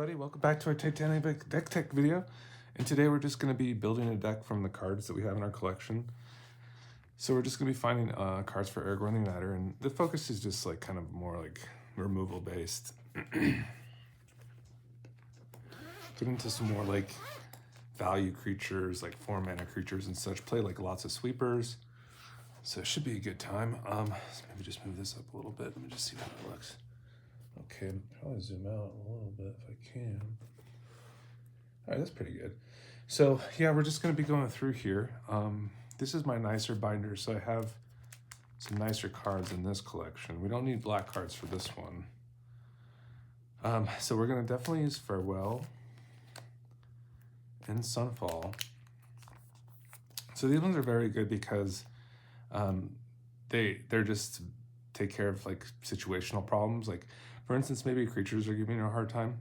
everybody, welcome back to our Titanic deck tech video. And today we're just going to be building a deck from the cards that we have in our collection. So we're just going to be finding cards for Aragorn the Uniter, and the focus is just like kind of more like removal based. Get into some more like value creatures, like 4-mana creatures and such. Play like lots of sweepers. So it should be a good time. So maybe just move this up a little bit. Let me just see how it looks. Okay, probably zoom out a little bit if I can. All right, that's pretty good. So yeah, we're just gonna be going through here. This is my nicer binder, so I have some nicer cards in this collection. We don't need black cards for this one. So we're gonna definitely use Farewell and Sunfall. So these ones are very good because they're just take care of like situational problems. Like for instance, maybe creatures are giving you a hard time.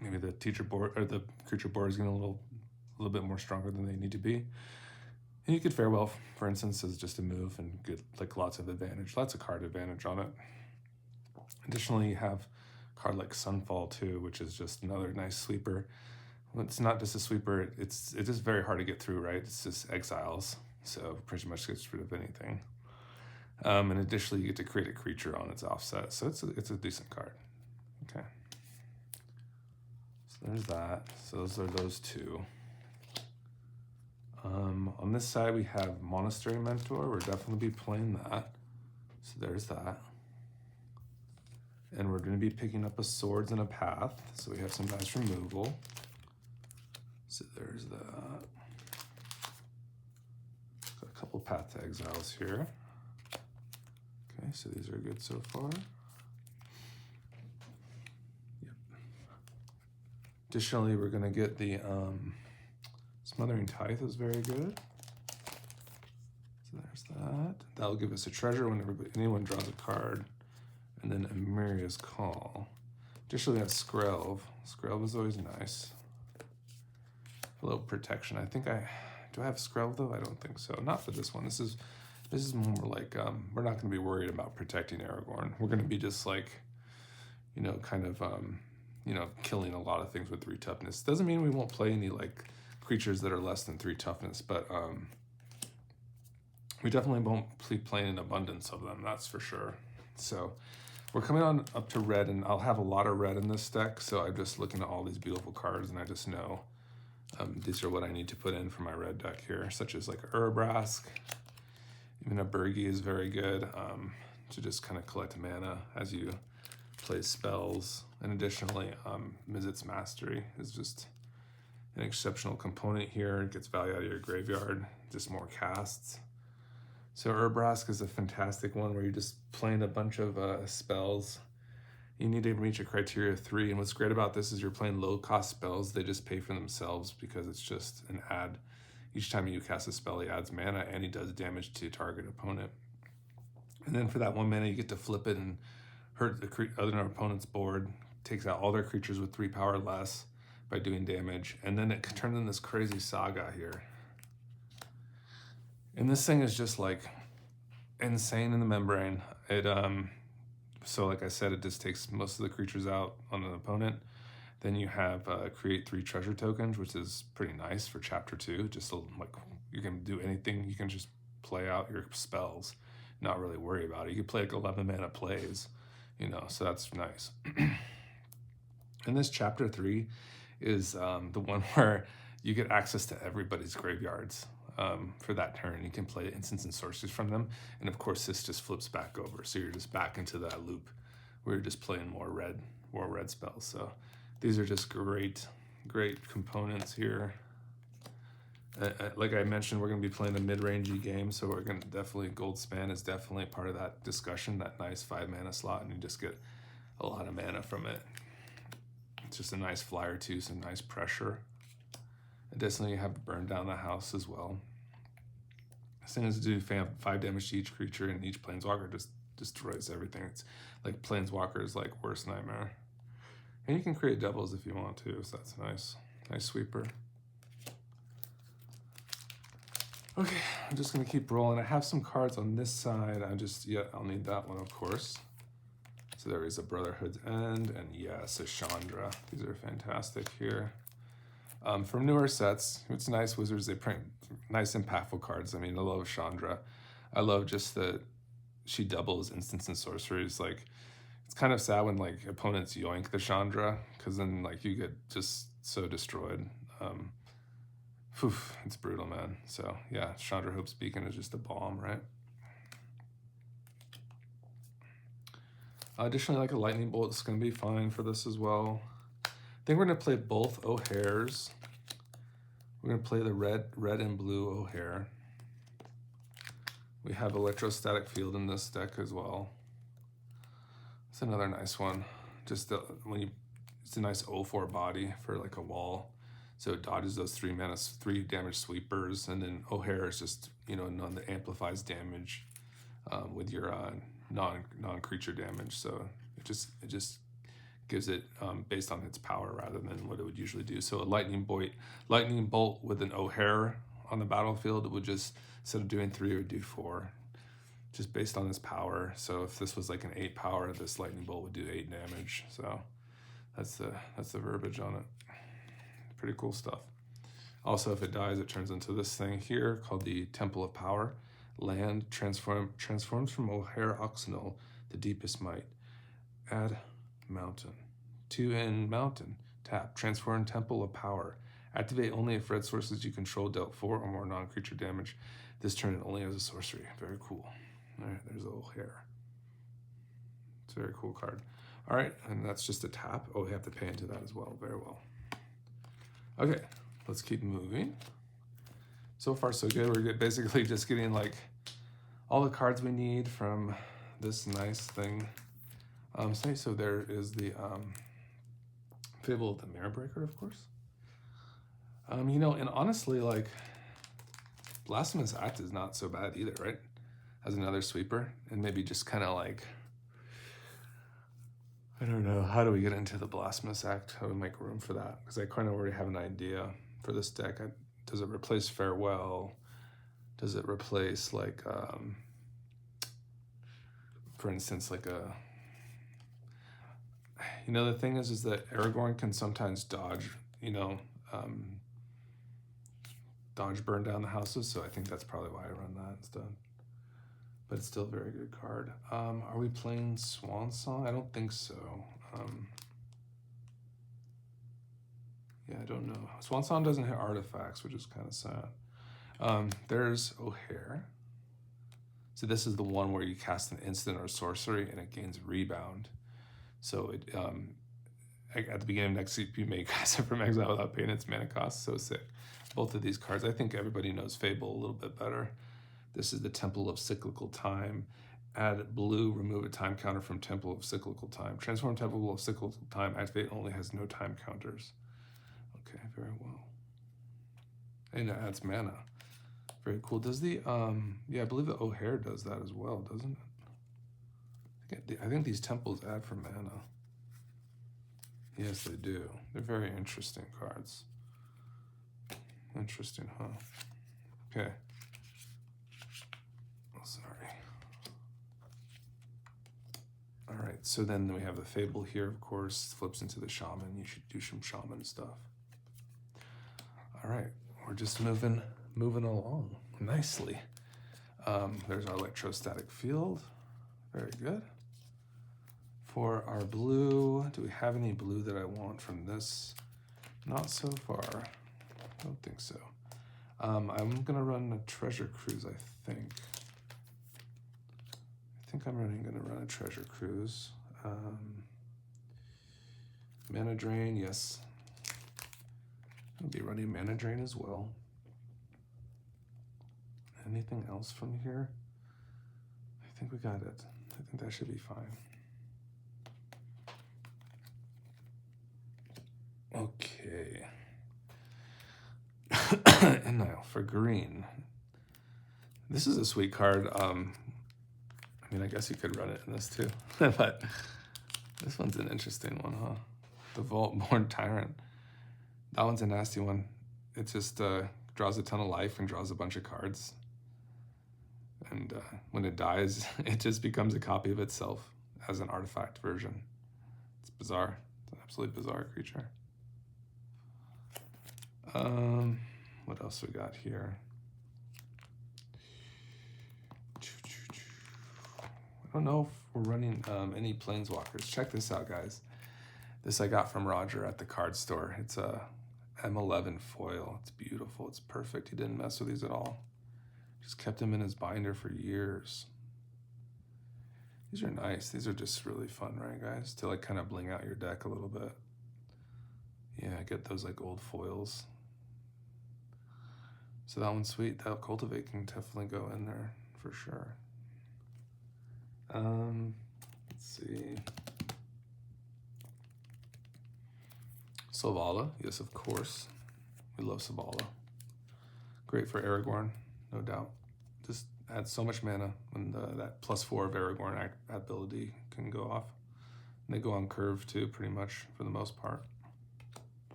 Maybe the teacher board or the creature board is getting a little bit more stronger than they need to be. And you could Farewell, for instance, as just a move and get like lots of advantage, lots of card advantage on it. Additionally, you have a card like Sunfall too, which is just another nice sweeper. Well, it's not just a sweeper, it's just very hard to get through, right? It's just exiles, so pretty much gets rid of anything. And additionally, you get to create a creature on its offset, so it's a decent card. Okay. So there's that. So those are those two. On this side, we have Monastery Mentor. We're definitely be playing that. So there's that. And we're going to be picking up a Swords and a Path. So we have some nice removal. So there's that. Got a couple Path to Exiles here. Okay, so these are good so far. Yep. Additionally, we're going to get the Smothering Tithe is very good. So there's that. That'll give us a treasure when anyone draws a card. And then Emeria's Call. Additionally, we have Skrelv. Skrelv is always nice. A little protection. I think do I have Skrelv though? I don't think so. Not for this one. This is more like, we're not going to be worried about protecting Aragorn. We're going to be just like, you know, kind of, killing a lot of things with 3 toughness. Doesn't mean we won't play any like creatures that are less than 3 toughness, but we definitely won't be playing an abundance of them, that's for sure. So we're coming on up to red, and I'll have a lot of red in this deck, so I'm just looking at all these beautiful cards, and I just know these are what I need to put in for my red deck here, such as like Urabrask. Even a Bergi is very good to just kind of collect mana as you play spells. And additionally, Mizzet's Mastery is just an exceptional component here. It gets value out of your graveyard, just more casts. So Urabrask is a fantastic one where you're just playing a bunch of spells. You need to reach a criteria 3, and what's great about this is you're playing low-cost spells. They just pay for themselves because it's just an add. Each time you cast a spell, he adds mana, and he does damage to target opponent. And then for that 1 mana, you get to flip it and hurt the other opponent's board, takes out all their creatures with 3 power less by doing damage, and then it turns into this crazy saga here. And this thing is just like insane in the membrane. So like I said, it just takes most of the creatures out on an opponent. Then you have create 3 treasure tokens, which is pretty nice for chapter 2. Just like you can do anything. You can just play out your spells, not really worry about it. You can play like 11 mana plays, you know, so that's nice. And this chapter 3 is the one where you get access to everybody's graveyards for that turn. You can play instants and sorceries from them. And of course, this just flips back over. So you're just back into that loop where you're just playing more red spells. So these are just great components here. Like I mentioned, we're going to be playing a mid-rangey game, so we're going to definitely, Goldspan is definitely part of that discussion, that nice 5-mana slot, and you just get a lot of mana from it. It's just a nice flyer too, some nice pressure. Additionally, you have to burn down the house as well. This thing is to do 5 damage to each creature, and each planeswalker just destroys everything. It's like Planeswalker is like worst nightmare. And you can create doubles if you want to, so that's nice. Nice sweeper. Okay, I'm just gonna keep rolling. I have some cards on this side. I'll need that one, of course. So there is a Brotherhood's End, and yes, a Chandra. These are fantastic here. From newer sets, it's nice. Wizards, they print nice impactful cards. I mean, I love Chandra. I love just that she doubles instants and sorceries. Like, it's kind of sad when like opponents yoink the Chandra, because then like you get just so destroyed. It's brutal, man. So yeah, Chandra Hope's Beacon is just a bomb, right? Additionally, like a lightning bolt is going to be fine for this as well. I think we're going to play both O'Hares. We're going to play the red and blue O'Hare. We have Electrostatic Field in this deck as well. It's another nice one. Just it's a nice 0/4 body for like a wall. So it dodges those 3 damage sweepers, and then O'Hare is just, you know, none that amplifies damage with your non-creature damage. So it just gives it based on its power rather than what it would usually do. So a lightning bolt with an O'Hare on the battlefield would just, instead of doing 3, it would do 4, just based on its power. So if this was like an 8 power, this lightning bolt would do 8 damage. So that's the verbiage on it. Pretty cool stuff. Also, if it dies, it turns into this thing here called the Temple of Power. Land transforms from O'Hare Oxenol, the deepest might. Add mountain. 2 in mountain. Tap. Transform Temple of Power. Activate only if red sources you control dealt 4 or more non-creature damage. This turn it only as a sorcery. Very cool. All right, there's O'Hare. It's a very cool card. All right, and that's just a tap. Oh, we have to pay into that as well. Very well. Okay, let's keep moving. So far, so good. We're basically just getting like all the cards we need from this nice thing. So there is the Fable of the Mirror Breaker, of course. You know, and honestly, like, Blasphemous Act is not so bad either, right? As another sweeper, and maybe just kind of like, I don't know, how do we get into the Blasphemous Act? How do we make room for that? Because I kind of already have an idea for this deck. Does it replace Farewell? Does it replace, like, for instance, like a... You know, the thing is that Aragorn can sometimes dodge, you know, dodge burn down the houses, so I think that's probably why I run that instead. But it's still a very good card. Are we playing Swan Song? I don't think so. Yeah, I don't know. Swan Song doesn't hit artifacts, which is kind of sad. There's O'Hare. So this is the one where you cast an instant or sorcery and it gains rebound. So it at the beginning of next week, you may cast it from exile without paying its mana cost. So sick. Both of these cards, I think everybody knows Fable a little bit better. This is the Temple of Cyclical Time. Add blue, remove a time counter from Temple of Cyclical Time. Transform Temple of Cyclical Time, activate only has no time counters. Okay, very well. And it adds mana. Very cool. Does the, yeah, I believe the O'Hare does that as well, doesn't it? I think these temples add for mana. Yes, they do. They're very interesting cards. Interesting, huh? Okay. Sorry. All right, so then we have the Fable here, of course, flips into the Shaman. You should do some Shaman stuff. All right, we're just moving along nicely. There's our Electrostatic Field. Very good. For our blue, do we have any blue that I want from this? Not so far. I don't think so. I'm gonna run a Treasure Cruise, I think. I'm gonna run a Treasure Cruise. Mana Drain, yes. I'll be running Mana Drain as well. Anything else from here? I think we got it. I think that should be fine. Okay. And now for green. This is a sweet card. I mean, I guess you could run it in this too, but this one's an interesting one, huh? The Vault-Born Tyrant. That one's a nasty one. It just draws a ton of life and draws a bunch of cards. And when it dies, it just becomes a copy of itself as an artifact version. It's bizarre. It's an absolutely bizarre creature. What else we got here? I don't know if we're running any planeswalkers. Check this out, guys. This I got from Roger at the card store. It's a M11 foil. It's beautiful. It's perfect. He didn't mess with these at all. Just kept them in his binder for years. These are nice. These are just really fun, right, guys? To like kind of bling out your deck a little bit. Yeah, get those like old foils. So that one's sweet. That Cultivate can definitely go in there for sure. Let's see. Selvala, yes, of course. We love Selvala. Great for Aragorn, no doubt. Just adds so much mana when that +4 of Aragorn ability can go off. And they go on curve too, pretty much, for the most part.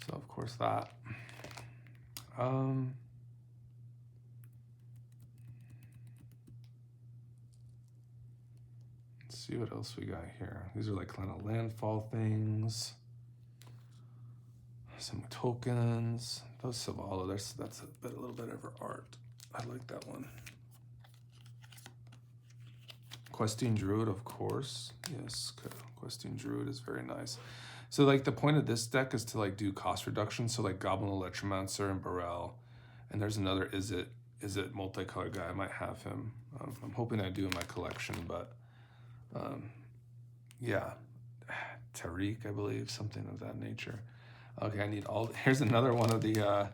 So, of course, that. Let's see what else we got here. These are like kind of landfall things. Some tokens. Those Selvala, that's a little bit of art. I like that one. Questing Druid, of course. Yes, Questing Druid is very nice. So like the point of this deck is to like do cost reduction. So like Goblin Electromancer and Brawl. And there's another Is It multicolored guy. I might have him. I'm hoping I do in my collection, but yeah. Tariq, I believe, something of that nature. Okay, I need all. Here's another one of the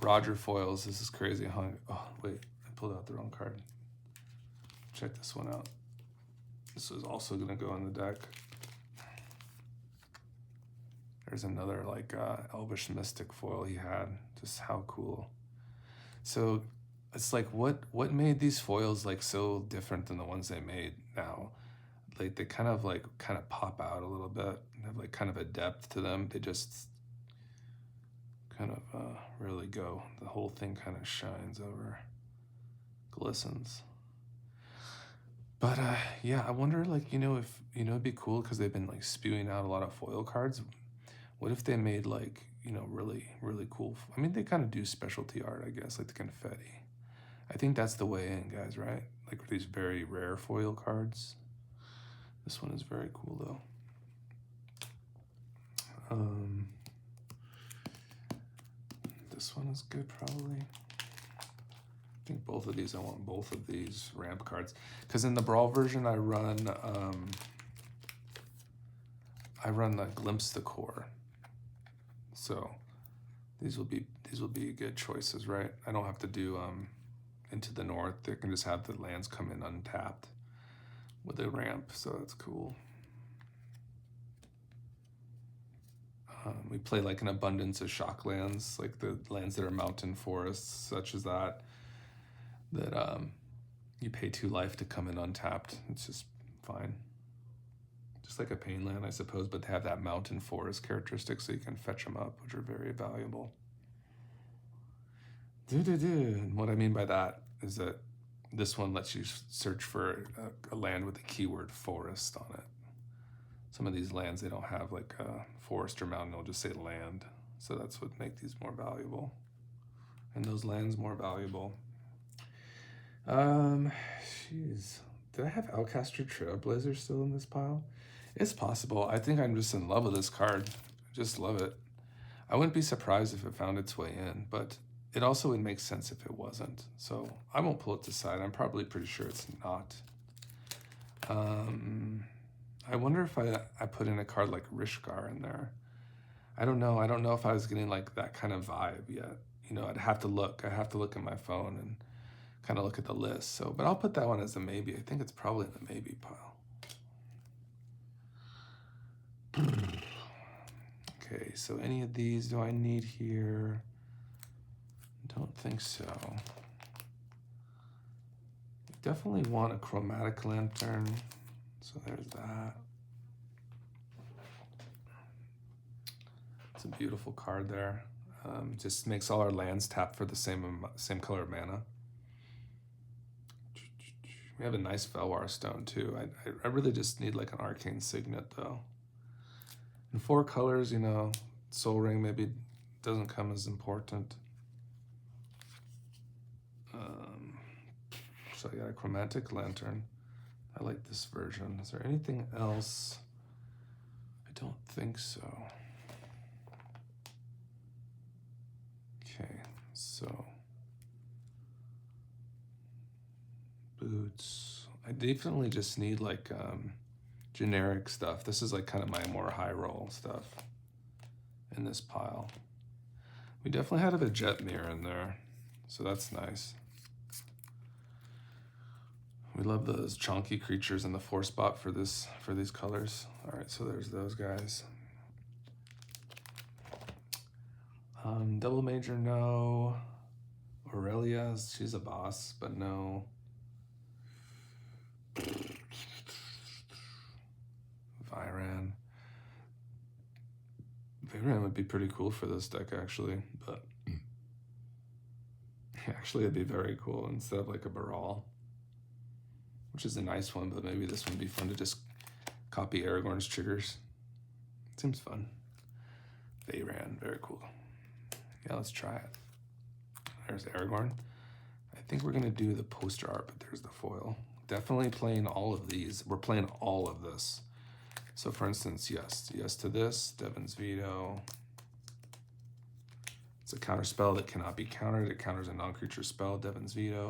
Roger foils. This is crazy. Oh, wait, I pulled out the wrong card. Check this one out. This is also gonna go in the deck. There's another like Elvish Mystic foil he had. Just how cool. So it's like what made these foils like so different than the ones they made now? Like they kind of pop out a little bit. They have like kind of a depth to them. They just kind of really go. The whole thing kind of shines over, glistens. But yeah, I wonder like, if, it'd be cool because they've been like spewing out a lot of foil cards. What if they made like, really, really cool. I mean, they kind of do specialty art, I guess, like the confetti. I think that's the way in, guys, right? Like these very rare foil cards. This one is very cool though. This one is good probably. I think both of these, I want both of these ramp cards. Because in the Brawl version I run the Glimpse the Core. So these will be good choices, right? I don't have to do Into the North. They can just have the lands come in untapped with a ramp, so that's cool. We play like an abundance of shock lands, like the lands that are mountain forests, such as that you pay 2 life to come in untapped. It's just fine. Just like a pain land, I suppose, but they have that mountain forest characteristic, so you can fetch them up, which are very valuable. And what I mean by that is that this one lets you search for a land with the keyword forest on it. Some of these lands, they don't have like a forest or mountain, they'll just say land. So that's what makes these more valuable. And those lands more valuable. Jeez. Did I have Alcaster Trailblazer still in this pile? It's possible. I think I'm just in love with this card. I just love it. I wouldn't be surprised if it found its way in, but it also would make sense if it wasn't. So I won't pull it to side. I'm probably pretty sure it's not. I wonder if I put in a card like Rishgar in there. I don't know. I don't know if I was getting like that kind of vibe yet. I'd have to look. I have to look at my phone and kind of look at the list. So, but I'll put that one as a maybe. I think it's probably in the maybe pile. Okay, so any of these do I need here? Don't think so. Definitely want a Chromatic Lantern. So there's that. It's a beautiful card there. Just makes all our lands tap for the same color of mana. We have a nice Velwar stone too. I really just need like an arcane signet though. In 4 colors, you know, Soul Ring maybe doesn't come as important. So I got a Chromatic Lantern. I like this version. Is there anything else? I don't think so. Okay, so boots. I definitely just need like generic stuff. This is like kind of my more high roll stuff in this pile. We definitely had a jet mirror in there, so that's nice. We love those chunky creatures in the 4 spot for these colors. All right, so there's those guys. Double major, no. Aurelia, she's a boss, but no. Viran. Viran would be pretty cool for this deck, actually, but actually it'd be very cool instead of like a Brawl, which is a nice one, but maybe this one would be fun to just copy Aragorn's triggers. Seems fun. Viran, very cool. Yeah, let's try it. There's Aragorn. I think we're gonna do the poster art, but there's the foil. Definitely playing all of these. We're playing all of this. So for instance, yes to this, Devon's Veto. It's a counter spell that cannot be countered. It counters a non-creature spell, Devon's Veto.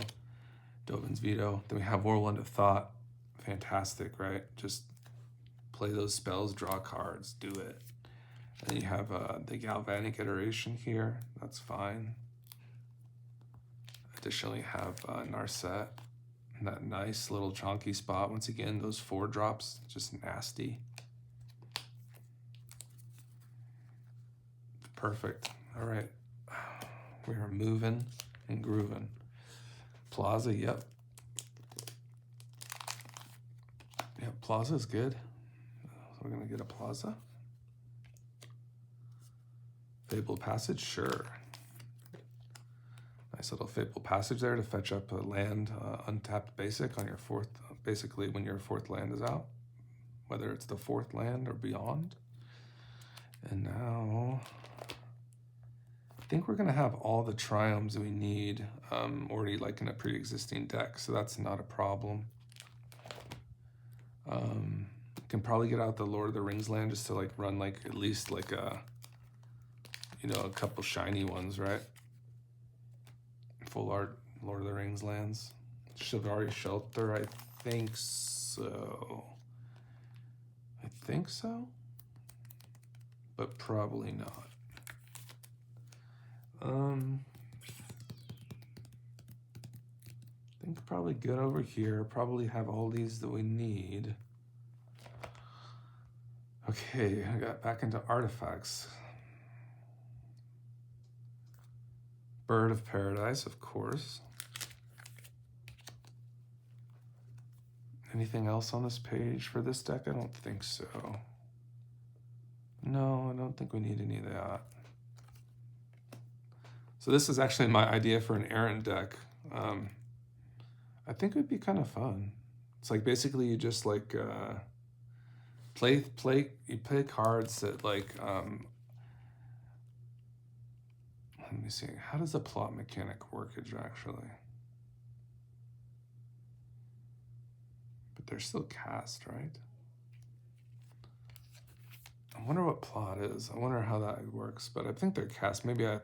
Dovin's Veto. Then we have Whirlwind of Thought. Fantastic, right? Just play those spells, draw cards, do it. And then you have the Galvanic Iteration here. That's fine. Additionally, have Narset. In that nice little chunky spot. Once again, those 4 drops, just nasty. Perfect. All right. We are moving and grooving. Plaza, yep. Yep, Plaza is good. So we're gonna get a Plaza. Fabled Passage, sure. Nice little Fabled Passage there to fetch up a land, untapped basic on your 4th, basically when your 4th land is out, whether it's the 4th land or beyond. And now, I think we're gonna have all the Triumphs we need already like in a pre-existing deck, so that's not a problem. Can probably get out the Lord of the Rings land just to like run like at least like a, you know, a couple shiny ones, right? Full art Lord of the Rings lands. Chivalry Shelter, I think so. I think so, but probably not. I think probably good over here. Probably have all these that we need. Okay, I got back into artifacts. Bird of Paradise, of course. Anything else on this page for this deck? I don't think so. No, I don't think we need any of that. So this is actually my idea for an errant deck. I think it would be kind of fun. It's like basically you just like play cards that like let me see, how does the plot mechanic work actually? But they're still cast, right? I wonder what plot is. I wonder how that works, but I think they're cast. Maybe I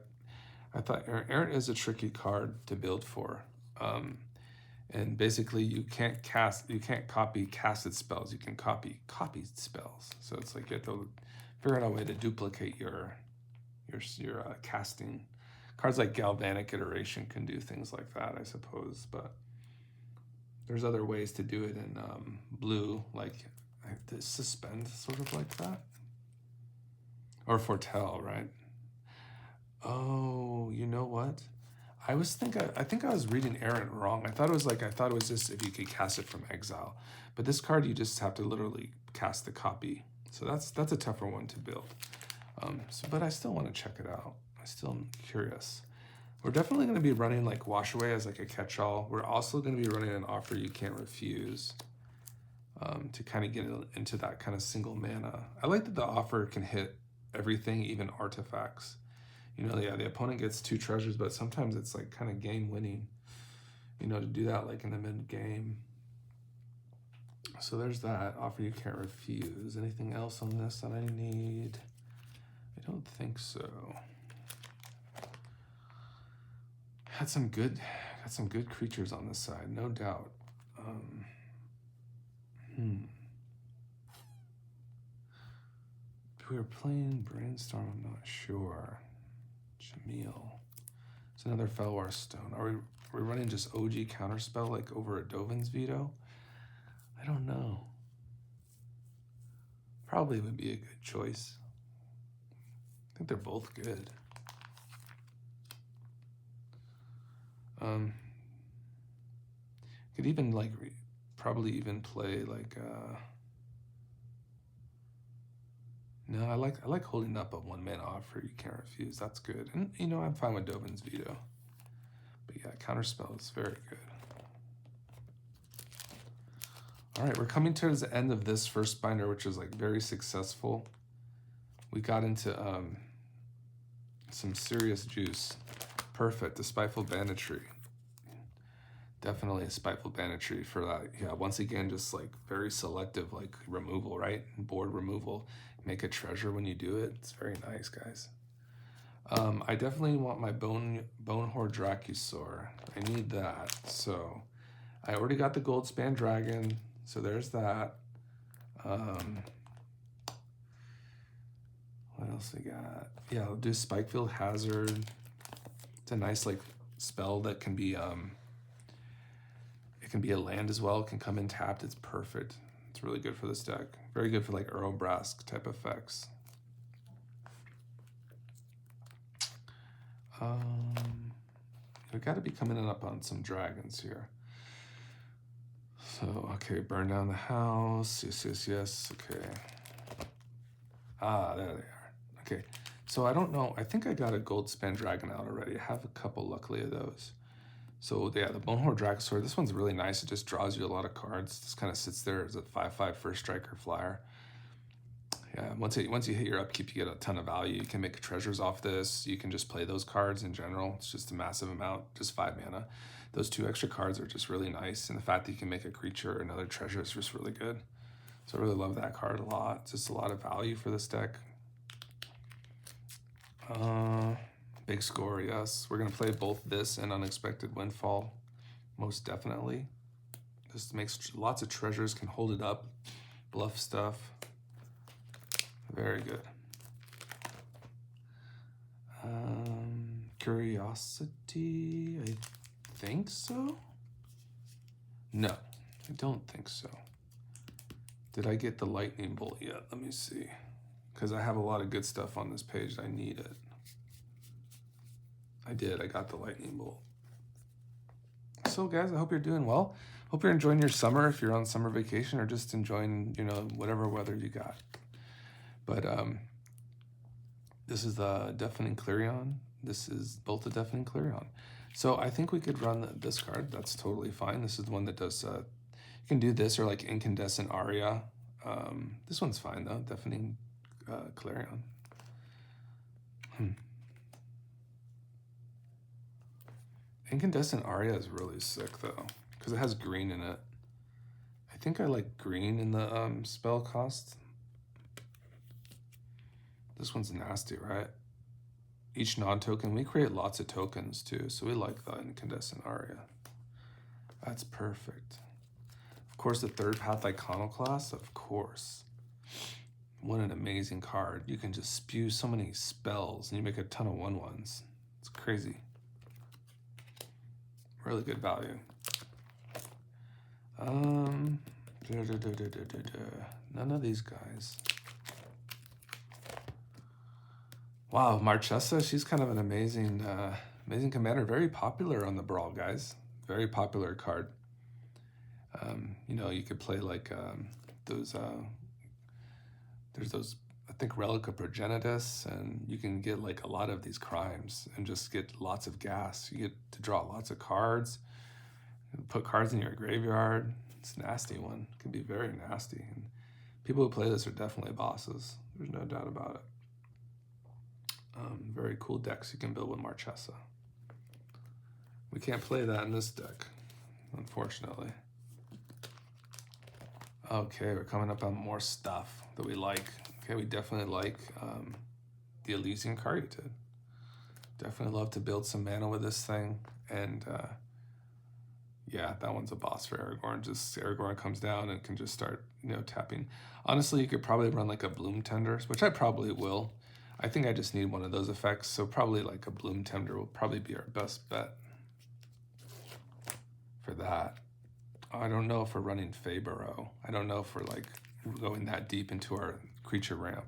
thought Errant is a tricky card to build for. And basically you can't copy casted spells. You can copy copied spells. So it's like you have to figure out a way to duplicate your casting. Cards like Galvanic Iteration can do things like that, I suppose, but there's other ways to do it in blue, like the Suspend, sort of like that. Or Foretell, right? Oh, you know what? I think I was reading Errant wrong. I thought it was just if you could cast it from exile. But this card you just have to literally cast the copy. So that's a tougher one to build. But I still want to check it out. I still am curious. We're definitely going to be running like Wash Away as like a catch-all. We're also going to be running an Offer You Can't Refuse to kind of get into that kind of single mana. I like that the offer can hit everything, even artifacts. You know, yeah, the opponent gets 2 treasures, but sometimes it's like kind of game winning, you know, to do that like in the mid game. So there's that. Offer You Can't Refuse. Anything else on this that I need? I don't think so. Got some good creatures on this side, no doubt. If we were playing Brainstorm, I'm not sure. Jamil. It's another Felwar Stone. Are we running just OG Counterspell like over a Dovin's Veto? I don't know. Probably would be a good choice. I think they're both good. Could even like probably even play like no, I like holding up a 1-mana Offer You Can't Refuse. That's good. And you know, I'm fine with Dovin's Veto. But yeah, Counterspell is very good. All right, we're coming towards the end of this first binder, which is like very successful. We got into some serious juice. Perfect, a Spiteful Banditry. Definitely a Spiteful Banditry for that. Yeah, once again, just like very selective, like removal, right? Board removal. Make a treasure when you do it. It's very nice, guys. I definitely want my Bonehorde Dracusaur. I need that. So I already got the Goldspan Dragon. So there's that. What else we got? Yeah, I'll do Spikefield Hazard. It's a nice like spell that can be it can be a land as well. It can come in tapped. It's perfect. It's really good for this deck. Very good for like Urobrask type effects. We got to be coming up on some dragons here. So, okay, burn down the house. Yes. Okay. Ah, there they are. Okay. So I don't know. I think I got a Goldspan Dragon out already. I have a couple, luckily, of those. So yeah, the Bonehorde Dracusaur, this one's really nice. It just draws you a lot of cards. Just kind of sits there as a 5/5 first striker flyer. Yeah, once you hit your upkeep, you get a ton of value. You can make treasures off this. You can just play those cards in general. It's just a massive amount, just 5 mana. Those 2 extra cards are just really nice. And the fact that you can make a creature or another treasure is just really good. So I really love that card a lot. Just a lot of value for this deck. Big score, yes. We're going to play both this and Unexpected Windfall, most definitely. This makes lots of treasures, can hold it up, bluff stuff. Very good. Curiosity, I think so? No, I don't think so. Did I get the Lightning Bolt yet? Let me see. Because I have a lot of good stuff on this page. I need it. I did. I got the Lightning Bolt. So, guys, I hope you're doing well. Hope you're enjoying your summer if you're on summer vacation or just enjoying, you know, whatever weather you got. But this is the Deafening Clarion. This is both the Deafening Clarion. So I think we could run this card. That's totally fine. This is the one that does, you can do this or like Incandescent Aria. This one's fine though, Deafening Clarion. Incandescent Aria is really sick though, because it has green in it. I think I like green in the spell cost. This one's nasty, right? Each non-token, we create lots of tokens too, so we like the Incandescent Aria. That's perfect. Of course, the Third Path Iconoclast, of course. What an amazing card. You can just spew so many spells and you make a ton of 1/1s. It's crazy. Really good value. None of these guys. Wow, Marchesa, she's kind of an amazing amazing commander. Very popular on the Brawl, guys. Very popular card. You know, you could play like those there's those think Relica Progenitus, and you can get like a lot of these crimes and just get lots of gas. You get to draw lots of cards, put cards in your graveyard. It's a nasty one. It can be very nasty. And people who play this are definitely bosses. There's no doubt about it. Very cool decks you can build with Marchesa. We can't play that in this deck, unfortunately. Okay, we're coming up on more stuff that we like. Okay, we definitely like the Elysian Caryatid. Definitely love to build some mana with this thing. And yeah, that one's a boss for Aragorn. Just Aragorn comes down and can just start, tapping. Honestly, you could probably run like a Bloom Tenders, which I probably will. I think I just need one of those effects, so probably like a Bloom Tender will probably be our best bet for that. I don't know if we're running Fabaro. I don't know if we're like going that deep into our creature ramp.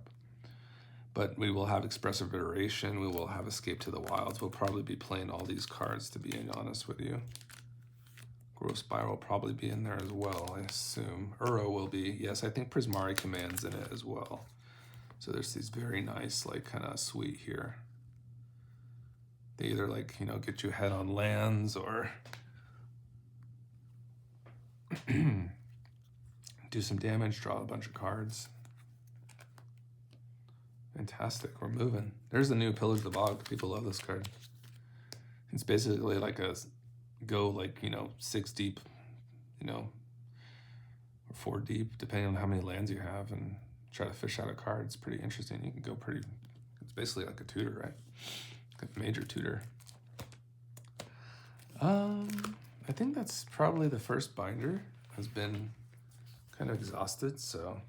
But we will have Expressive Iteration, we will have Escape to the Wilds. We'll probably be playing all these cards, to be honest with you. Growth Spiral will probably be in there as well, I assume. Uro will be. Yes, I think Prismari Command's in it as well. So there's these very nice, like, kind of sweet here. They either, like, get you ahead on lands or do some damage, draw a bunch of cards. Fantastic, we're moving. There's the new Pillage of the Bog. People love this card. It's basically like a go, like, 6 deep, or 4 deep, depending on how many lands you have, and try to fish out a card. It's pretty interesting. You can go pretty, it's basically like a tutor, right? Like a major tutor. I think that's probably the first binder has been kind of exhausted, so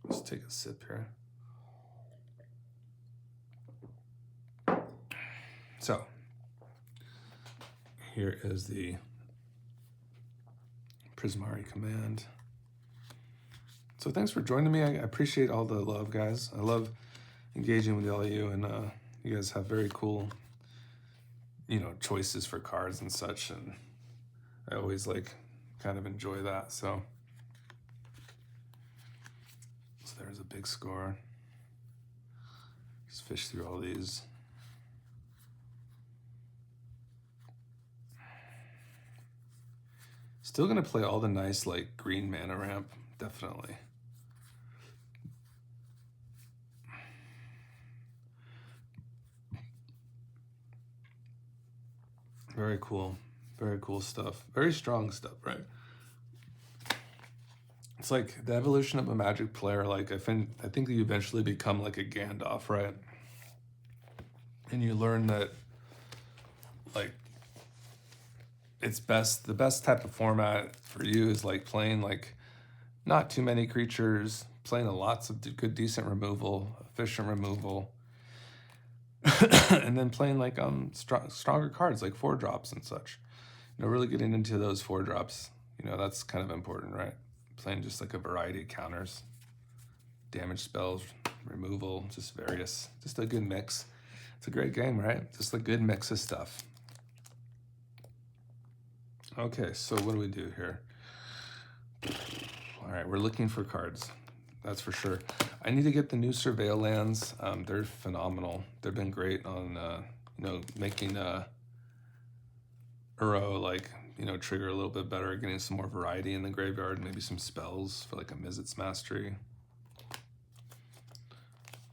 let's take a sip here. So here is the Prismari Command. So thanks for joining me. I appreciate all the love, guys. I love engaging with all of you, and you guys have very cool, choices for cards and such, and I always kind of enjoy that. So there's a big score. Just fish through all these. Still gonna play all the nice green mana ramp, definitely. Very cool stuff. Very strong stuff, right? It's like the evolution of a Magic player. I think you eventually become like a Gandalf, right? And you learn that, the best type of format for you is playing not too many creatures, playing lots of good, decent removal, efficient removal, and then playing stronger cards like 4-drops and such. Really getting into those 4-drops. That's kind of important, right? Playing just a variety of counters, damage spells, removal, just a good mix. It's a great game, right? Just a good mix of stuff. Okay, so what do we do here? All right, we're looking for cards. That's for sure. I need to get the new Surveil lands. They're phenomenal. They've been great on, making Uro, trigger a little bit better, getting some more variety in the graveyard, maybe some spells for a Mizzet's Mastery.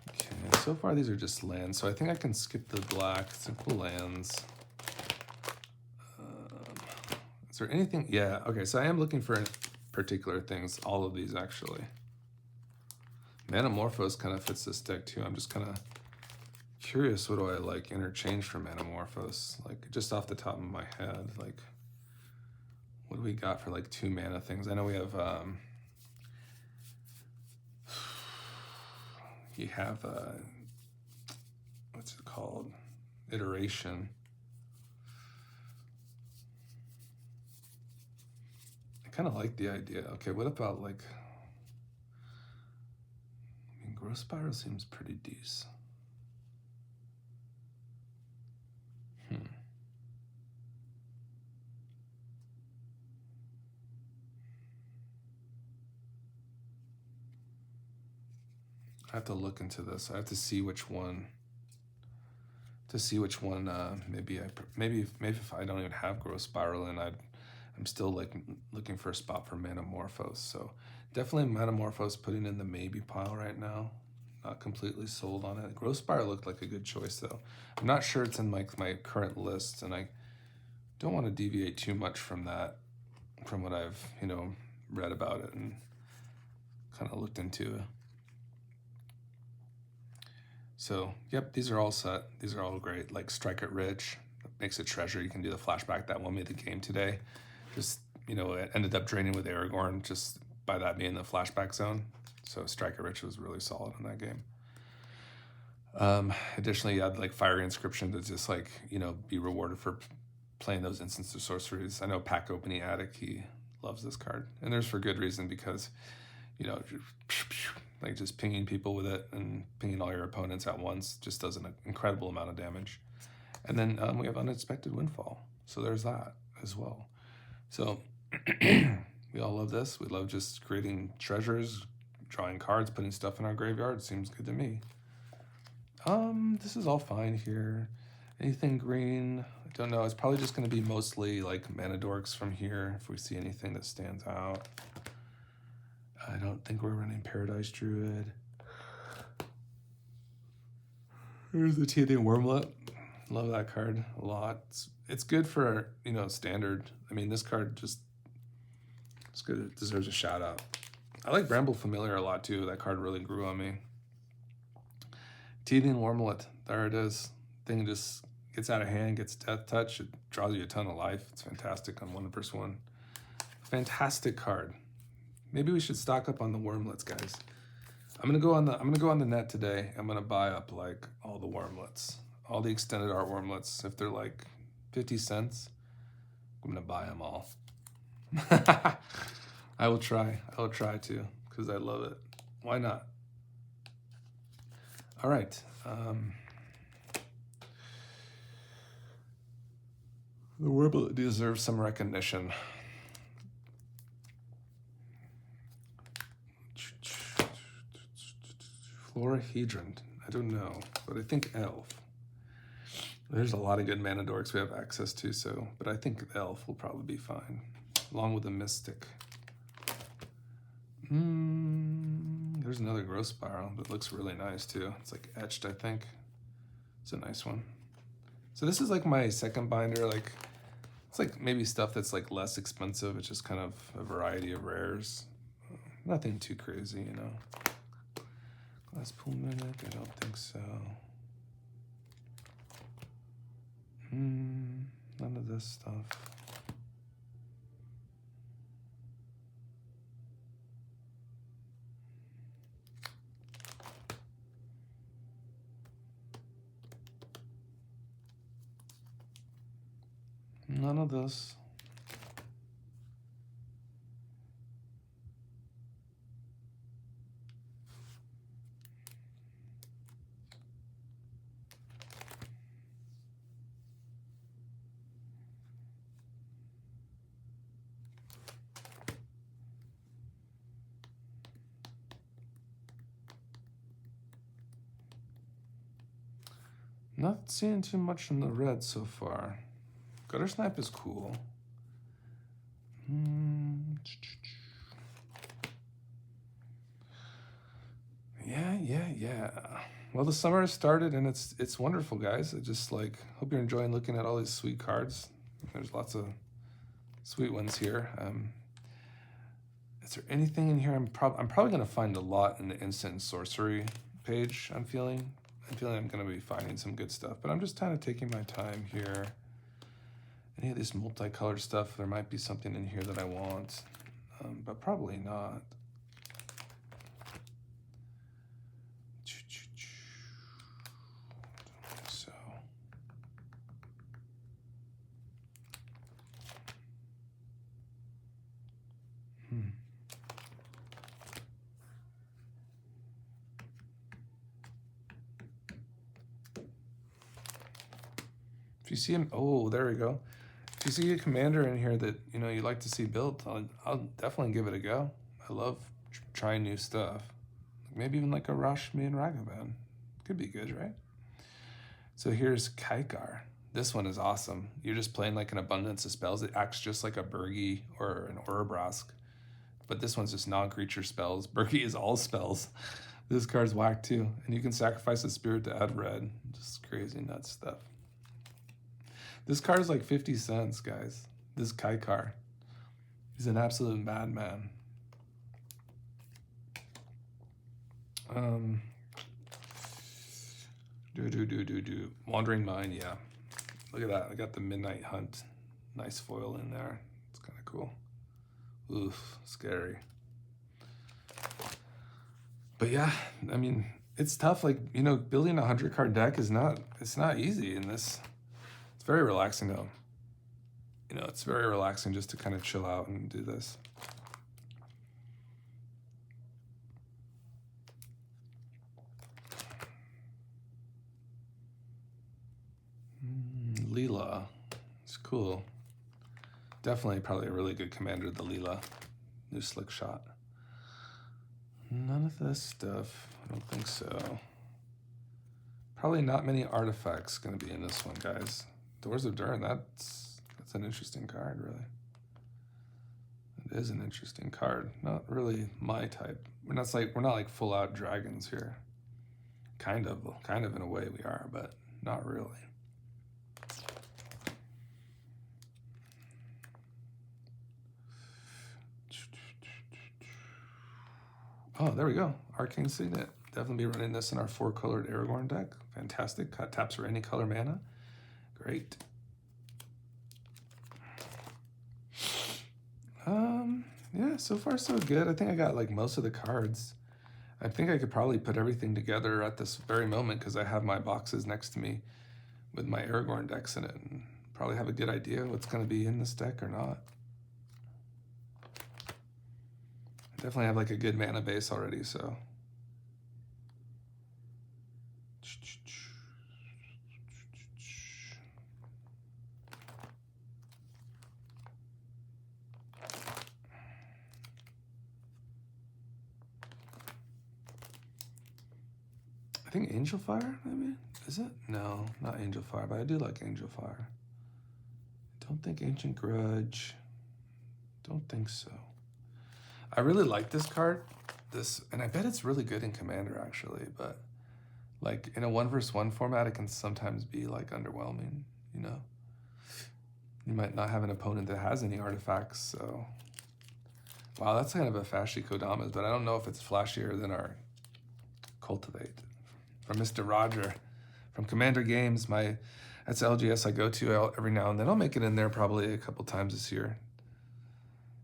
Okay, so far these are just lands, so I think I can skip the black. Simple lands. Is there anything? Yeah, okay, so I am looking for particular things, all of these actually. Manamorphose kind of fits this deck too. I'm just kind of curious, what do I interchange for Manamorphose? Just off the top of my head, what do we got for 2 mana things? I know we have, you have, what's it called? Iteration. I kind of like the idea. Okay, what about Growth Spiral seems pretty decent. I have to look into this. I have to see which one. Maybe if I don't even have Growth Spiral in, I'm still like looking for a spot for Manamorphose. So definitely Manamorphose putting in the maybe pile right now. Not completely sold on it. Growth Spiral looked like a good choice though. I'm not sure it's in my current list, and I don't want to deviate too much from that, from what I've read about it and kind of looked into it. So, yep, these are all set. These are all great. Like Strike It Rich, makes it treasure. You can do the flashback. That won me the game today. Just, it ended up draining with Aragorn just by that being the flashback zone. So Strike It Rich was really solid in that game. Additionally, you had like Fiery Inscription to just like, be rewarded for playing those instants of sorceries. I know Pack Opening Addict, he loves this card. And there's for good reason, because, like just pinging people with it and pinging all your opponents at once just does an incredible amount of damage. And then we have Unexpected Windfall. So there's that as well. So we all love this. We love just creating treasures, drawing cards, putting stuff in our graveyard. Seems good to me. This is all fine here. Anything green? I don't know. It's probably just going to be mostly like Mana Dorks from here if we see anything that stands out. I don't think we're running Paradise Druid. Here's the Teething Wormlet. Love that card a lot. It's good for, standard. I mean, this card it's good. It deserves a shout out. I like Bramble Familiar a lot too. That card really grew on me. Teething Wormlet. There it is. Thing just gets out of hand, gets Death Touch. It draws you a ton of life. It's fantastic on 1/1. Fantastic card. Maybe we should stock up on the Wormlets, guys. I'm gonna go on the net today. I'm gonna buy up like all the Wormlets, all the extended art Wormlets. If they're like 50 cents, I'm gonna buy them all. I will try to, because I love it. Why not? All right. The Warblet deserves some recognition. Florahedron. I don't know, but I think Elf. There's a lot of good Mana Dorks we have access to, but I think Elf will probably be fine, along with a Mystic. There's another Growth Spiral that looks really nice too. It's like etched, I think. It's a nice one. So this is like my second binder. Like, it's like maybe stuff that's like less expensive. It's just kind of a variety of rares. Nothing too crazy, Glass Pool Mimic, I don't think so. None of this stuff. None of this. Not seeing too much in the red so far. Gutter Snipe is cool. Yeah. Well, the summer has started, and it's wonderful, guys. I just like hope you're enjoying looking at all these sweet cards. There's lots of sweet ones here. Is there anything in here? I'm probably gonna find a lot in the instant and sorcery page. I'm feeling I'm gonna be finding some good stuff, but I'm just kind of taking my time here. Any of this multicolored stuff, there might be something in here that I want, but probably not. So. If you see him, oh, there we go. If you see a commander in here that you like to see built, I'll definitely give it a go. I love trying new stuff. Maybe even like a Rashmi and Ragavan. Could be good, right? So here's Kaikar. This one is awesome. You're just playing like an abundance of spells. It acts just like a Burgi or an Orobrask. But this one's just non-creature spells. Burgi is all spells. This card's whack too. And you can sacrifice a spirit to add red. Just crazy nuts stuff. This card is like 50 cents, guys. This Kaikar. He's an absolute madman. Wandering Mind, yeah. Look at that. I got the Midnight Hunt. Nice foil in there. It's kind of cool. Oof, scary. But yeah, I mean, it's tough. Like, you know, building a 100-card deck is not easy in this. It's very relaxing though. You know, it's very relaxing just to kind of chill out and do this. Leela. It's cool. Definitely probably a really good commander, the Leela. New Slick Shot. None of this stuff. I don't think so. Probably not many artifacts going to be in this one, guys. Doors of Durin, that's an interesting card, really. It is an interesting card. Not really my type. We're not like full out dragons here. Kind of in a way we are, but not really. Oh, there we go. Arcane Signet. Definitely be running this in our 4-colored Aragorn deck. Fantastic. Taps for any color mana. Great. Yeah, so far so good. I think I got like most of the cards. I think I could probably put everything together at this very moment because I have my boxes next to me with my Aragorn decks in it, and probably have a good idea what's going to be in this deck or not. I definitely have like a good mana base already, so. I think Angel Fire, maybe? Is it? No, not Angel Fire, but I do like Angel Fire. Don't think Ancient Grudge. Don't think so. I really like this card. And I bet it's really good in Commander, actually, but like in a 1v1 format, it can sometimes be like underwhelming, you know? You might not have an opponent that has any artifacts, so. Wow, that's kind of a flashy Kodamas, but I don't know if it's flashier than our Cultivate. From Mr. Roger, from Commander Games, that's LGS I go to every now and then. I'll make it in there probably a couple times this year.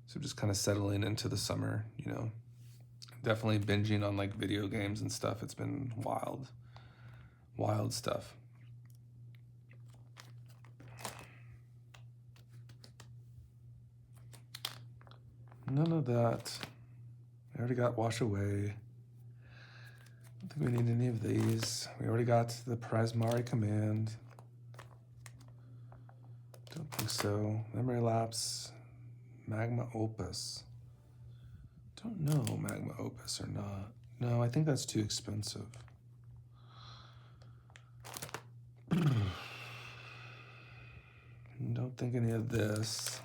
So just kind of settling into the summer, you know. Definitely binging on like video games and stuff. It's been wild, wild stuff. None of that. I already got Wash Away. I don't think we need any of these. We already got the Prismari Command. Don't think so. Memory Lapse. Magma Opus. Don't know Magma Opus or not. No, I think that's too expensive. Don't think any of this.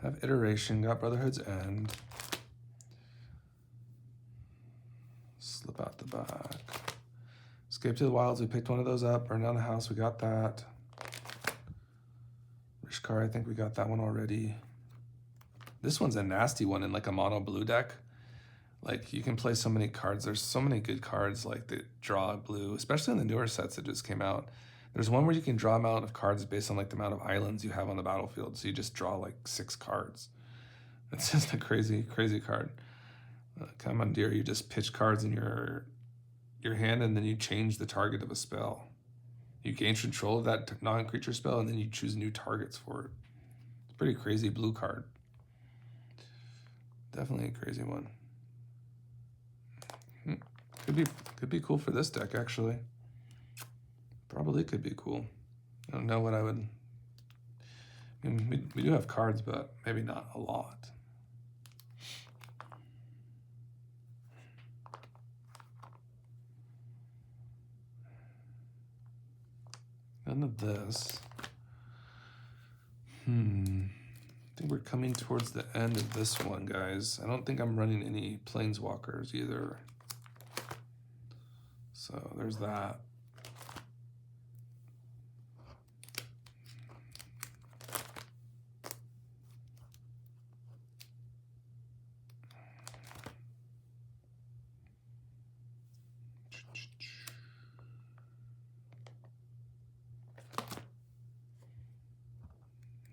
Have Iteration, got Brotherhood's End. Slip out the back. Escape to the Wilds, we picked one of those up. Burn down the house, we got that. Rishkar, I think we got that one already. This one's a nasty one in like a mono blue deck. Like you can play so many cards. There's so many good cards like that draw blue, especially in the newer sets that just came out. There's one where you can draw amount of cards based on like the amount of islands you have on the battlefield. So you just draw like 6 cards. It's just a crazy, crazy card. Commandeer, you just pitch cards in your hand and then you change the target of a spell. You gain control of that non-creature spell and then you choose new targets for it. It's a pretty crazy blue card. Definitely a crazy one. Could be cool for this deck, actually. Probably could be cool. I don't know what I would... I mean, we do have cards, but maybe not a lot. None of this. I think we're coming towards the end of this one, guys. I don't think I'm running any planeswalkers either. So there's that.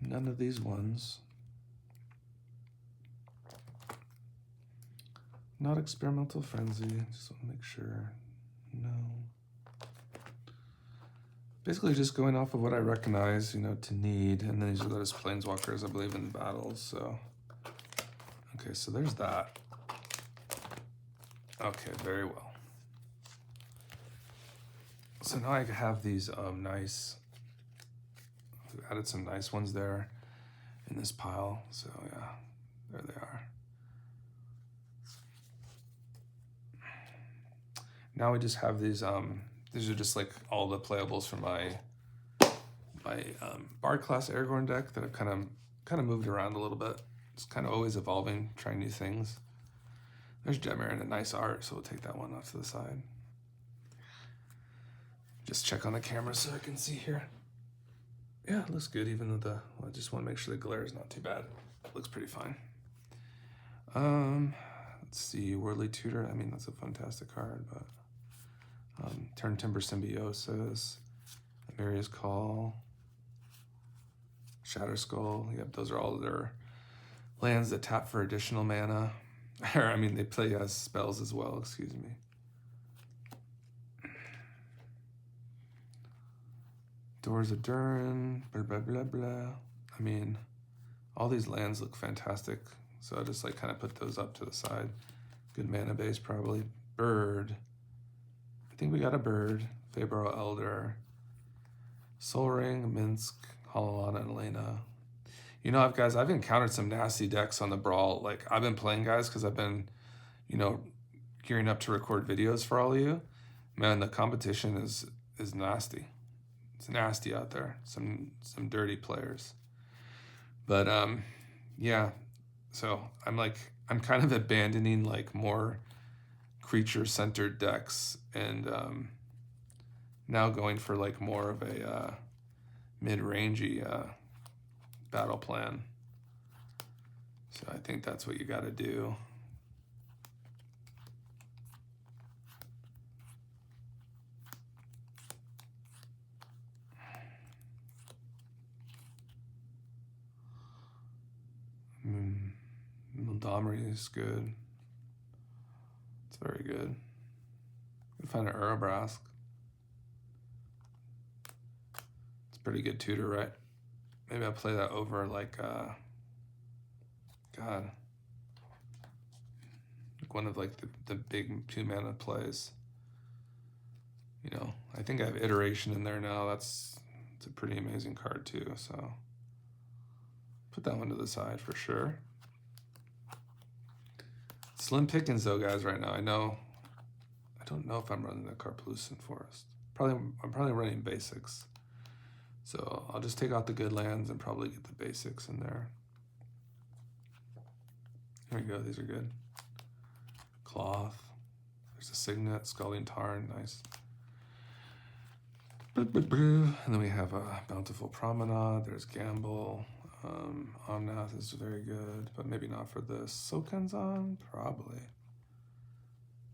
None of these ones. Not experimental frenzy. Just want to make sure. No. Basically just going off of what I recognize, you know, to need. And then these are those planeswalkers, I believe, in battles. So, okay, so there's that. Okay, very well. So now I have these nice, I've added some nice ones there in this pile. So yeah, there they are. Now we just have these are just like all the playables from my Bard class Aragorn deck that I've kind of moved around a little bit. It's kind of always evolving, trying new things. There's Gemmer and a nice art, so we'll take that one off to the side. Just check on the camera so I can see here. Yeah, it looks good, even with well, I just want to make sure the glare is not too bad. It looks pretty fine. Let's see, Worldly Tutor. I mean, that's a fantastic card, but Turn Timber Symbiosis, Amaria's Call, Shatter Skull. Yep, those are all their lands that tap for additional mana. Or, I mean, they play as spells as well, excuse me. Doors of Durin, blah, blah, blah, blah. I mean, all these lands look fantastic. So I just like kind of put those up to the side. Good mana base, probably. Bird. I think we got a bird. Fabro Elder. Sol Ring, Minsk, Hololana, and Elena. You know, guys, I've encountered some nasty decks on the Brawl. Like, I've been playing, guys, because I've been, you know, gearing up to record videos for all of you. Man, the competition is nasty. It's nasty out there. Some dirty players. But, yeah. So, I'm kind of abandoning, like, more creature-centered decks and now going for, like, more of a mid-rangey battle plan. So I think that's what you got to do. Montgomery is good. It's very good. You can find an Urabrask. It's a pretty good tutor, right? Maybe I'll play that over like, God. Like one of like the big 2-mana plays. You know, I think I have Iteration in there now. It's a pretty amazing card too, so. Put that one to the side for sure. Slim pickings though, guys, right now. I don't know if I'm running the Carplucent Forest. I'm probably running basics. So I'll just take out the good lands and probably get the basics in there. Here we go, these are good. Cloth. There's a Signet, Scalding Tarn, nice. And then we have a Bountiful Promenade, there's Gamble. Omnath is very good, but maybe not for this. Sokenzan, probably.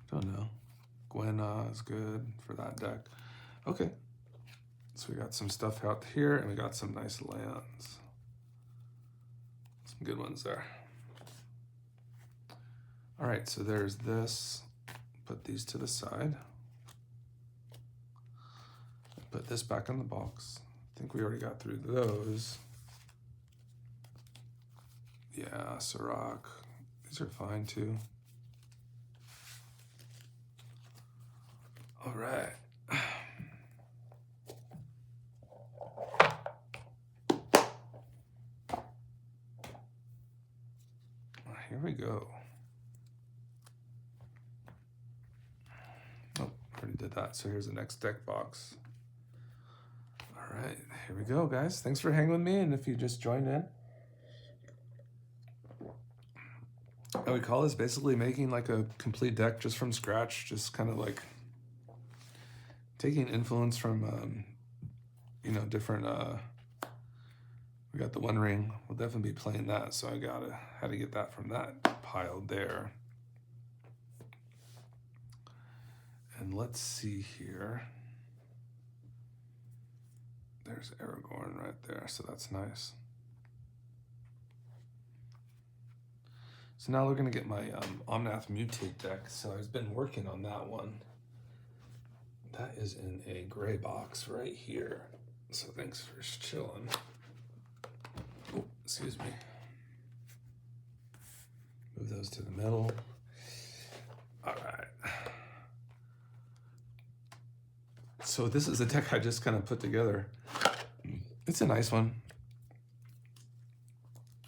Don't know. Gwenna is good for that deck. Okay. So we got some stuff out here, and we got some nice lands. Some good ones there. All right, so there's this. Put these to the side. Put this back in the box. I think we already got through those. Yeah, Sirach. These are fine too. All right. Here we go. Oh, already did that. So here's the next deck box. All All right, here we go, guys. Thanks for hanging with me, and if you just joined in. And we call this basically making like a complete deck just from scratch, just kind of like taking influence from, you know, different, we got the One Ring. We'll definitely be playing that, so I had to get that from that pile there. And let's see here. There's Aragorn right there, so that's nice. So now we're gonna get my Omnath Mutate deck. So I've been working on that one. That is in a gray box right here. So thanks for chilling. Oh, excuse me. Move those to the middle. All right. So this is a deck I just kind of put together. It's a nice one.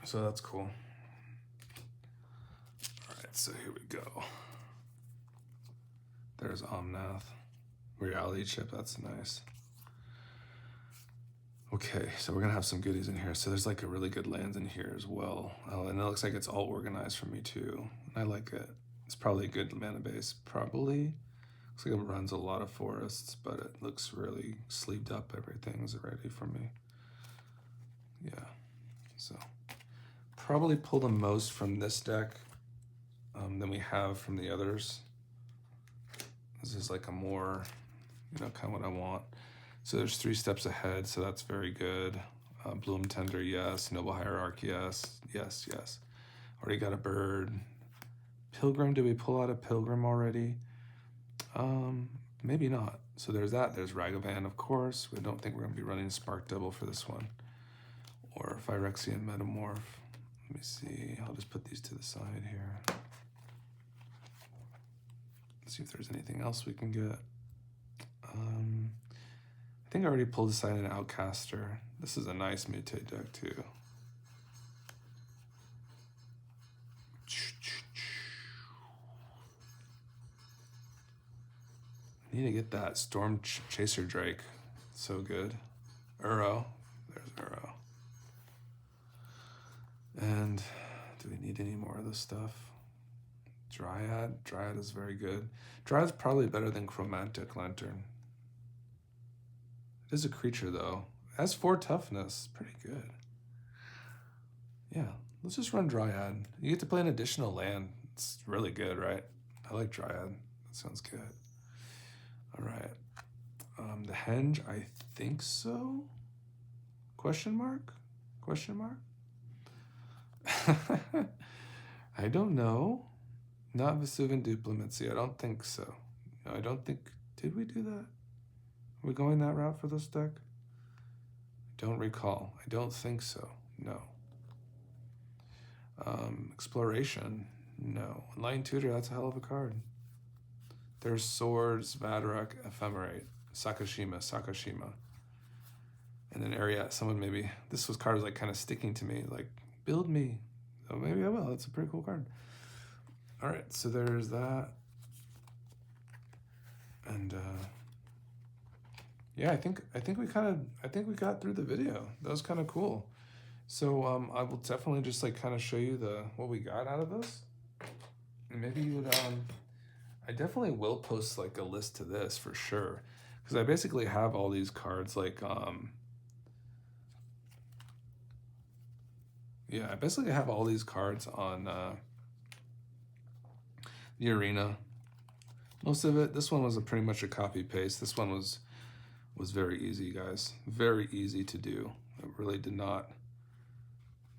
So that's cool. All right, so here we go. There's Omnath. Reality chip, that's nice. Okay, so we're gonna have some goodies in here. So there's like a really good lands in here as well. Oh, and it looks like it's all organized for me too. I like it. It's probably a good mana base, probably. Looks like it runs a lot of forests, but it looks really sleeved up. Everything's ready for me. Yeah, so probably pull the most from this deck than we have from the others. This is like a more, you know, kind of what I want. So there's 3 steps ahead, so that's very good. Bloom Tender, yes. Noble Hierarch, yes. Yes, yes. Already got a bird. Pilgrim, did we pull out a Pilgrim already? Maybe not. So there's that. There's Ragavan, of course. We don't think we're going to be running Spark Double for this one. Or Phyrexian Metamorph. Let me see. I'll just put these to the side here. Let's see if there's anything else we can get. I think I already pulled aside an Outcaster. This is a nice mutate deck too. I need to get that Storm Chaser Drake. So good. Uro. There's Uro. And do we need any more of this stuff? Dryad. Dryad is very good. Dryad's probably better than Chromatic Lantern. It is a creature though. It has 4 toughness. Pretty good. Yeah, let's just run Dryad. You get to play an additional land. It's really good, right? I like Dryad. That sounds good. All right. The Henge, I think so? Question mark? Question mark? I don't know. Not Vesuvian Diplomacy. I don't think so. No, I don't think... Did we do that? Are we going that route for this deck? I don't recall. I don't think so. No. Exploration. No. Enlightened Tutor, that's a hell of a card. There's Swords, Vadarok, Ephemerate, Sakashima. And then area, someone maybe, this was card was like kind of sticking to me, like, build me. So maybe I will. That's a pretty cool card. All right, so there's that. And yeah, I think we got through the video. That was kind of cool. So I will definitely just like kind of show you what we got out of this. And maybe you would I definitely will post like a list to this for sure, because I basically have all these cards like yeah, I basically have all these cards on the arena. Most of it. This one was pretty much a copy paste. This one was very easy, guys. Very easy to do. It really did not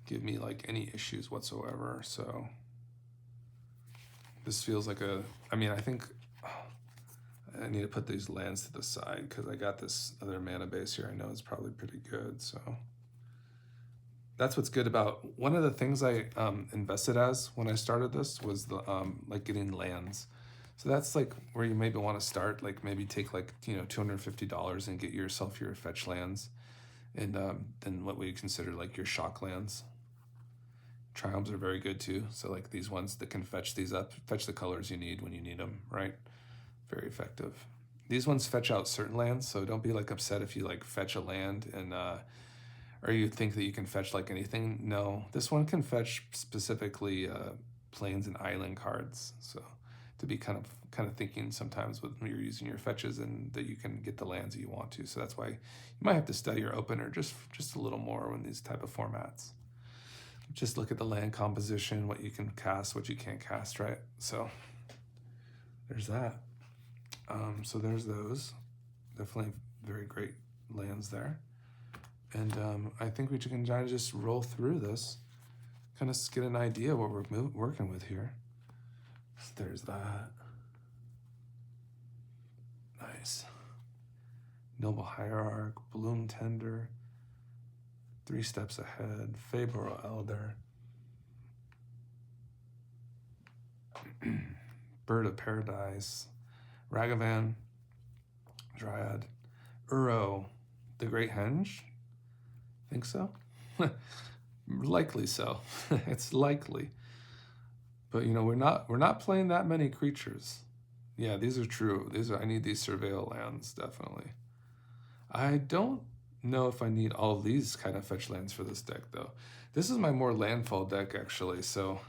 give me like any issues whatsoever. So this feels like I mean, I think I need to put these lands to the side because I got this other mana base here. I know it's probably pretty good. So that's what's good about one of the things I invested as when I started this was the like getting lands. So that's like where you maybe want to start, like maybe take like, you know, $250 and get yourself your fetch lands, and then what we consider like your shock lands. Triomes are very good too. So like these ones that can fetch these up, fetch the colors you need when you need them, right? Very effective. These ones fetch out certain lands, so don't be like upset if you like fetch a land and or you think that you can fetch like anything. No, this one can fetch specifically plains and island cards. So to be kind of thinking sometimes when you're using your fetches and that you can get the lands that you want to. So that's why you might have to study your opener just a little more in these type of formats. Just look at the land composition, what you can cast, what you can't cast, right? So there's that. So there's those. Definitely very great lands there. And I think we can try to just roll through this, kind of get an idea what we're working with here. So there's that. Nice. Noble Hierarch, Bloom Tender, 3 Steps Ahead, Fabro Elder, Bird of Paradise, Ragavan, Dryad, Uro, the Great Henge. Think so? Likely so. It's likely. But you know, we're not playing that many creatures. Yeah, these are true. I need these surveil lands, definitely. I don't know if I need all of these kind of fetch lands for this deck though. This is my more landfall deck actually, so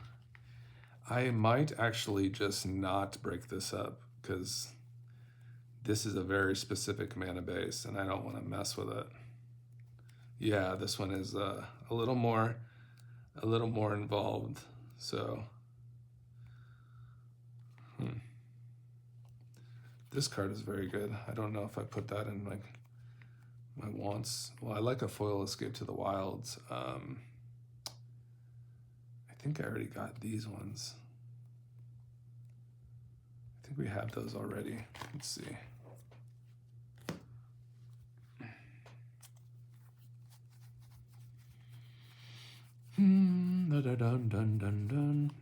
I might actually just not break this up because this is a very specific mana base and I don't want to mess with it. Yeah, this one is a little more involved. So this card is very good. I don't know if I put that in like my wants. Well, I like a foil Escape to the Wilds. I think I already got these ones. I think we have those already. Let's see.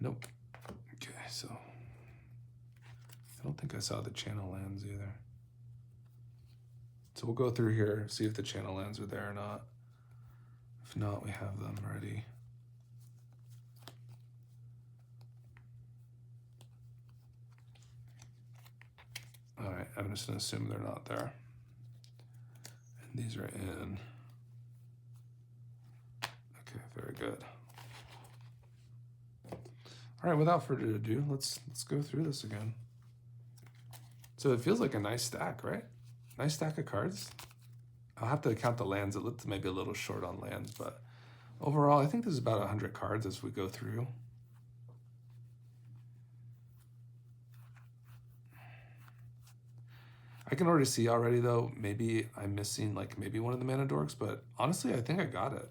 Nope. Okay, so I don't think I saw the channel lands either. So we'll go through here, see if the channel lands are there or not. If not, we have them ready. All right, I'm just gonna assume they're not there. And these are in. Okay, very good. All right, without further ado, let's go through this again. So it feels like a nice stack, right? Nice stack of cards. I'll have to count the lands. It looks maybe a little short on lands, but overall, I think there's about 100 cards as we go through. I can already see already though, maybe I'm missing like maybe one of the mana dorks, but honestly, I think I got it.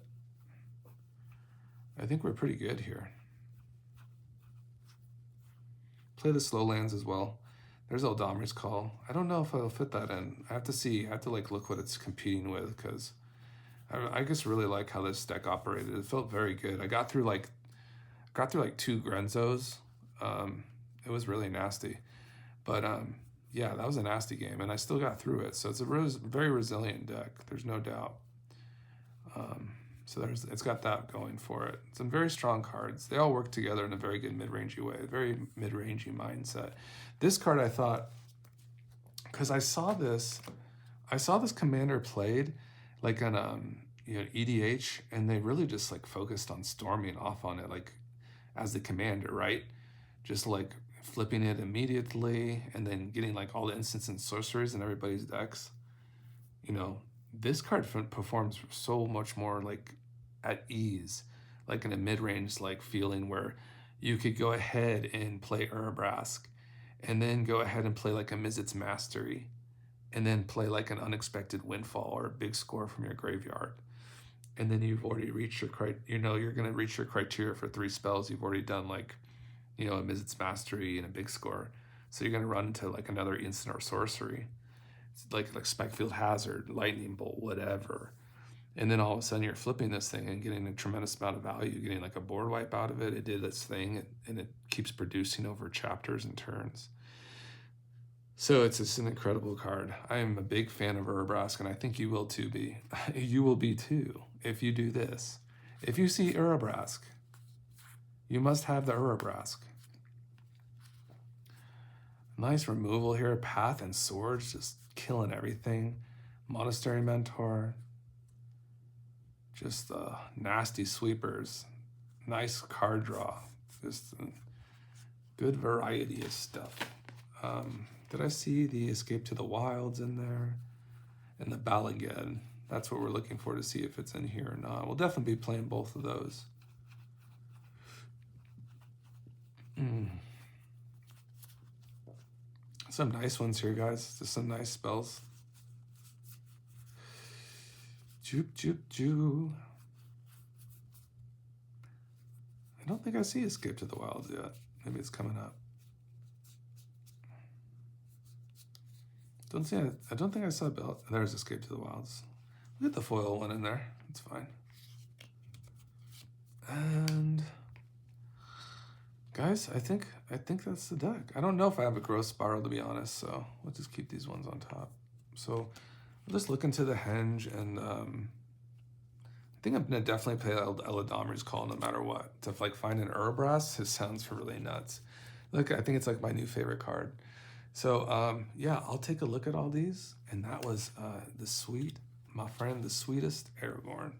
I think we're pretty good here. Play the slow lands as well. There's Eldamir's Call. I don't know if I'll fit that in. I have to see. I have to like look what it's competing with because I just really like how this deck operated. It felt very good. I got through like 2 Grenzos. It was really nasty, but yeah, that was a nasty game, and I still got through it. So it's a very resilient deck. There's no doubt. So it's got that going for it. Some very strong cards. They all work together in a very good mid-rangey way, very mid-rangey mindset. This card I thought, because I saw this commander played like on EDH, and they really just like focused on storming off on it like as the commander, right? Just like flipping it immediately and then getting like all the instants and sorceries in everybody's decks. You know, this card performs so much more like at ease, like in a mid-range like feeling where you could go ahead and play Urabrask and then go ahead and play like a Mizzet's Mastery and then play like an Unexpected Windfall or a big score from your graveyard. And then you've already reached your you're going to reach your criteria for 3 spells. You've already done like, a Mizzet's Mastery and a big score. So you're going to run into like another instant or sorcery. It's like Speckfield Hazard, Lightning Bolt, whatever. And then all of a sudden you're flipping this thing and getting a tremendous amount of value, getting like a board wipe out of it. It did its thing and it keeps producing over chapters and turns. So it's just an incredible card. I am a big fan of Urabrask, and I think you will too be. You will be too if you do this. If you see Urabrask, you must have the Urabrask. Nice removal here. Path and Swords just killing everything. Monastery Mentor. Just nasty sweepers. Nice card draw. Just a good variety of stuff. Did I see the Escape to the Wilds in there? And the Balagad. That's what we're looking for to see if it's in here or not. We'll definitely be playing both of those. Some nice ones here, guys. Just some nice spells. Joop, joop, joo. I don't think I see Escape to the Wilds yet. Maybe it's coming up. I don't think I saw Bell. There's Escape to the Wilds. We'll get the foil one in there. It's fine. And guys, I think that's the deck. I don't know if I have a Growth Spiral, to be honest, so we'll just keep these ones on top. So we'll just look into the Henge, and I think I'm gonna definitely play Eladomir's Call no matter what. To like find an Urabras, it sounds really nuts. Look, I think it's like my new favorite card. So yeah, I'll take a look at all these, and that was my friend, the sweetest Aragorn.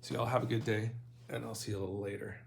So y'all have a good day, and I'll see you a little later.